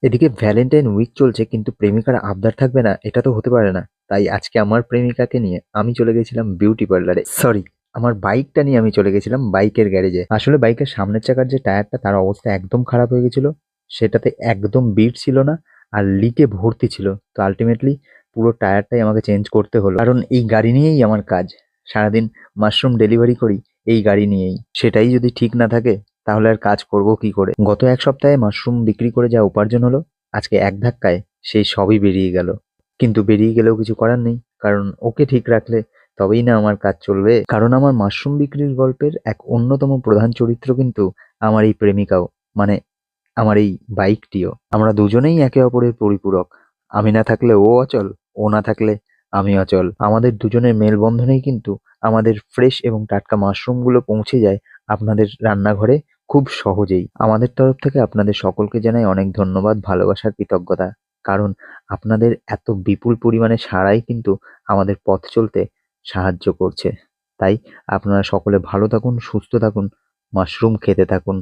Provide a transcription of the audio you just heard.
এদিকে Valentine week চলছে কিন্তু প্রেমিকার আবদার থাকবে না এটা তো হতে পারে না। তাই আজকে আমার প্রেমিকাকে নিয়ে আমি চলে গেছিলাম বিউটি পার্লারে, সরি আমার বাইকটা নিয়ে আমি চলে গেছিলাম বাইকের গ্যারেজে। আসলে বাইকের সামনের চাকার যে টায়ারটা তার অবস্থা একদম খারাপ হয়ে গেছিল, সেটাতে একদম বিট ছিল না আর লিকে ভর্তি ছিল। তো আলটিমেটলি পুরো টায়ারটাই আমাকে চেঞ্জ করতে হলো, কারণ এই গাড়ি নিয়েই আমার কাজ। সারাদিন মাশরুম ডেলিভারি করি এই গাড়ি নিয়েই, সেটাই যদি ঠিক না থাকে তাহলে আর কাজ করব কি করে। গত এক সপ্তাহে মাশরুম বিক্রি করে যা উপার্জন হলো, আজকে এক ধাক্কায় সেই সবই বেরিয়ে গেল। কিন্তু বেরিয়ে গেলেও কিছু করার নেই, কারণ ওকে ঠিক রাখলে তবেই না আমার কাজ চলবে। কারণ আমার মাশরুম বিক্রির গল্পের এক অন্যতম প্রধান চরিত্র কিন্তু আমার এই প্রেমিকাও, মানে আমার এই বাইকটিও। আমরা দুজনেই একে অপরের পরিপূরক। আমি না থাকলে ও অচল, ও না থাকলে আমি অচল। আমাদের দুজনের মেলবন্ধনেই কিন্তু আমাদের ফ্রেশ এবং টাটকা মাশরুমগুলো পৌঁছে যায় আপনাদের রান্নাঘরে খুব সহজেই। আমাদের তরফ থেকে আপনাদের সকলকে জানাই অনেক ধন্যবাদ, ভালোবাসার কৃতজ্ঞতা। কারণ আপনাদের এত বিপুল পরিমাণে সাড়াই কিন্তু আমাদের পথ চলতে সাহায্য করছে। তাই আপনারা সকলে ভালো থাকুন, সুস্থ থাকুন, মাশরুম খেতে থাকুন।